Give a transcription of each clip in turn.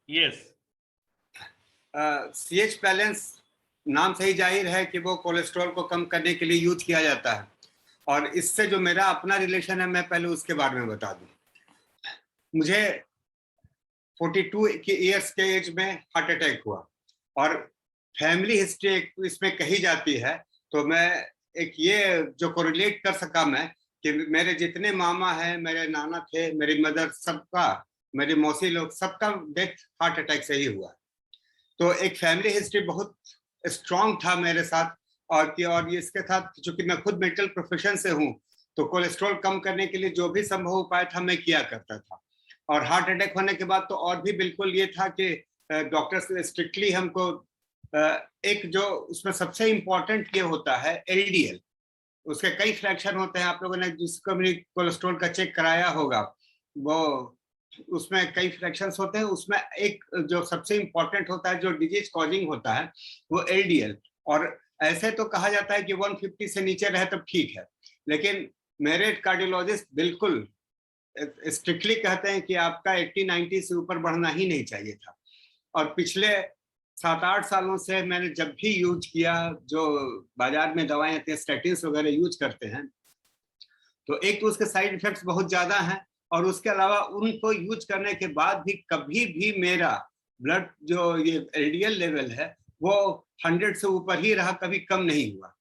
Yes. CH balance नाम से ही जाहिर है कि वो कोलेस्ट्रॉल को कम करने के लिए यूज किया जाता है, और इससे जो मेरा अपना रिलेशन है मैं पहले उसके बारे में बता दूं। मुझे 42 की ईयर्स के एज में हार्ट अटैक हुआ, और फैमिली हिस्ट्री इसमें कही जाती है, तो मैं एक ये जो कोरिलेट कर सका मैं कि मेरे जितने मामा हैं, मेरे नाना थे, मेरी मदर, सबका, मेरी मौसी लोग, सबका डेथ हार्ट अटैक से ही हुआ। तो एक फैमिली हिस्ट्री बहुत स्ट्रांग था मेरे साथ, और इसके साथ चूंकि मैं खुद मेडिकल प्रोफेशन से हूँ, तो कोलेस्ट्रॉल कम करने के लिए जो भी संभव उपाय था मैं किया करता था। और हार्ट अटैक होने के बाद तो और भी बिल्कुल ये था कि डॉक्टर्स ने स्ट्रिक्टली हमको एक जो उसमें सबसे इंपॉर्टेंट ये होता है LDL, उसके कई फ्रैक्शन होते हैं, आप लोगों ने जिसको भी कोलेस्ट्रॉल का चेक कराया होगा, वो उसमें कई फ्रैक्शंस होते हैं, उसमें एक जो सबसे इंपॉर्टेंट होता है जो डिजीज कॉजिंग होता है वो LDL। और ऐसे तो कहा जाता है कि 150 से नीचे रहे तब ठीक है, लेकिन मेरे कार्डियोलॉजिस्ट बिल्कुल स्ट्रिक्टली कहते हैं कि आपका 80-90 से ऊपर बढ़ना ही नहीं चाहिए था। और पिछले 7-8 सालों से मैंने जब भी यूज किया, जो बाजार में दवाएं आती हैं, स्टैटिन्स वगैरह यूज करते हैं, तो एक तो उसके साइड इफेक्ट्स बहुत ज्यादा हैं, और उसके अलावा उनको यूज करने के बाद भी कभी भी मेरा ब्लड जो ये LDL लेवल है वो 100 से ऊपर ही रहा, कभी कम नहीं हुआ।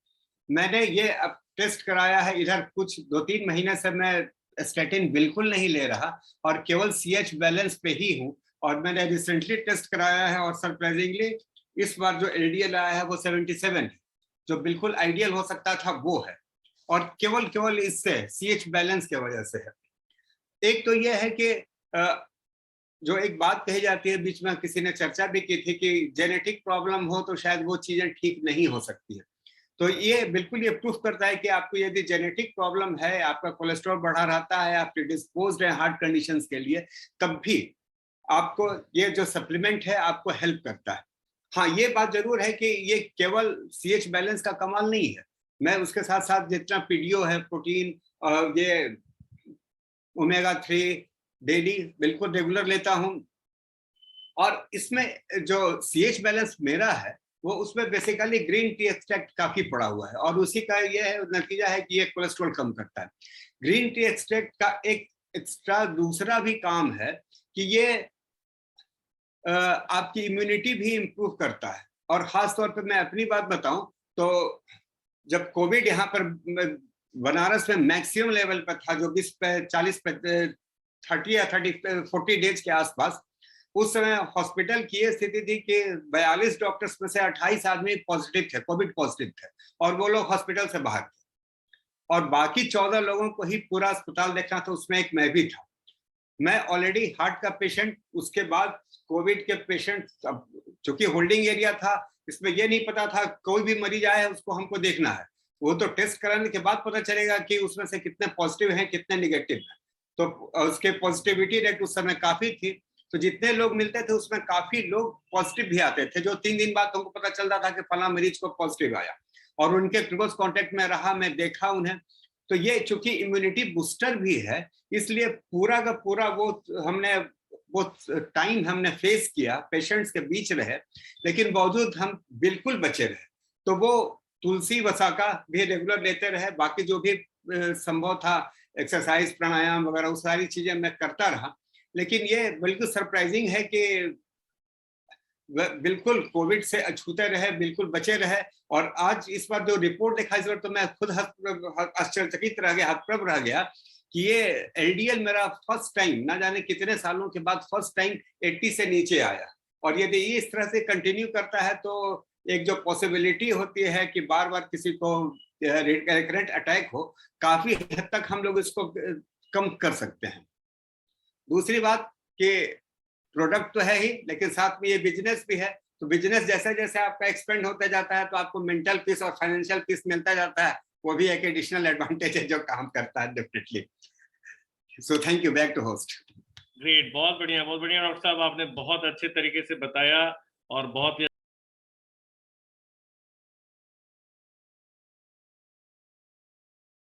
मैंने ये अब टेस्ट कराया है, इधर कुछ 2-3 महीने से मैं स्टैटिन बिल्कुल नहीं ले रहा, और केवल CH बैलेंस पे ही हूँ। और मैंने रिसेंटली टेस्ट कराया है, और सरप्राइजिंगली इस बार जो LDL आया है वो 77 है, जो बिल्कुल आइडियल हो सकता था वो है, और केवल इससे CH बैलेंस की वजह से है। एक तो ये है कि जो एक बात कही जाती है, बीच में किसी ने चर्चा भी की थी कि जेनेटिक प्रॉब्लम हो तो शायद वो चीजें ठीक नहीं हो सकती है। तो ये बिल्कुल ये प्रूफ करता है कि आपको यदि जेनेटिक प्रॉब्लम है, आपका कोलेस्ट्रॉल बढ़ा रहता है, आप डिस्पोज्ड है हार्ट कंडीशंस के लिए, तब भी आपको ये जो सप्लीमेंट है आपको हेल्प करता है। हाँ, ये बात जरूर है कि ये केवल CH बैलेंस का कमाल नहीं है, मैं उसके साथ साथ जितना PDO है, प्रोटीन, ये ओमेगा 3 डेली बिल्कुल रेगुलर लेता हूँ। और इसमें जो CH बैलेंस मेरा है वो उसमें बेसिकली ग्रीन टी एक्सट्रैक्ट काफी पड़ा हुआ है, और उसी का ये है नतीजा है कि ये कोलेस्ट्रॉल कम करता है। ग्रीन टी एक्सट्रैक्ट का एक एक्स्ट्रा दूसरा भी काम है कि ये आपकी इम्यूनिटी भी इंप्रूव करता है। और खास तौर पे मैं अपनी बात बताऊं तो जब कोविड यहाँ पर बनारस में मैक्सिमम लेवल पर था, जो 20-40 30 या 40 डेज के आसपास, उस समय हॉस्पिटल की ये स्थिति थी कि 42 डॉक्टर्स में से 28 आदमी पॉजिटिव थे, कोविड पॉजिटिव थे, और वो लोग हॉस्पिटल से बाहर थे, और बाकी 14 लोगों को ही पूरा अस्पताल देखना था, उसमें एक मैं भी था। मैं ऑलरेडी हार्ट का पेशेंट, उसके बाद कोविड के पेशेंट, चूंकि होल्डिंग एरिया था, इसमें यह नहीं पता था कोई भी मरीज आया है उसको हमको देखना है, वो तो टेस्ट कराने के बाद पता चलेगा कि उसमें से कितने पॉजिटिव हैं कितने निगेटिव हैं। तो उसके पॉजिटिविटी रेट उस समय काफी थी, तो जितने लोग मिलते थे उसमें काफी लोग पॉजिटिव भी आते थे, जो 3 दिन बाद हमको पता चलता था कि फला मरीज को पॉजिटिव आया, और उनके क्लोज कॉन्टेक्ट में रहा, मैं देखा उन्हें। तो ये चूंकि इम्यूनिटी बूस्टर भी है, इसलिए पूरा का पूरा वो टाइम हमने फेस किया, पेशेंट्स के बीच रहे, लेकिन बावजूद हम बिल्कुल बचे रहे। तो वो तुलसी वसा का भी रेगुलर लेते रहे, बाकी जो भी संभव था एक्सरसाइज, प्राणायाम वगैरह, वो सारी चीजें मैं करता रहा। लेकिन ये बिल्कुल सरप्राइजिंग है कि बिल्कुल कोविड से अछूते रहे, बिल्कुल बचे रहे। और आज इस बार जो रिपोर्ट देखा, इस बार तो मैं खुद आश्चर्यचकित रह गया, हतप्रभ रह गया कि ये LDL मेरा फर्स्ट टाइम, ना जाने कितने सालों के बाद फर्स्ट टाइम 80 से नीचे आया। और यदि ये इस तरह से कंटिन्यू करता है तो एक जो पॉसिबिलिटी होती है कि बार बार किसी को रिकरेंट अटैक हो, काफी हद तक हम लोग इसको कम कर सकते हैं। दूसरी बात कि प्रोडक्ट तो है ही, लेकिन साथ में ये बिजनेस भी है, तो बिजनेस जैसे जैसे आपका एक्सपेंड होता जाता है तो आपको मेंटल पीस और फाइनेंशियल पीस मिलता जाता है, वो भी एक एडिशनल एडवांटेज है जो काम करता है definitely. So thank you, back to host. Great, बहुत बढ़िया डॉक्टर साहब, आपने बहुत अच्छे तरीके से बताया और बहुत ही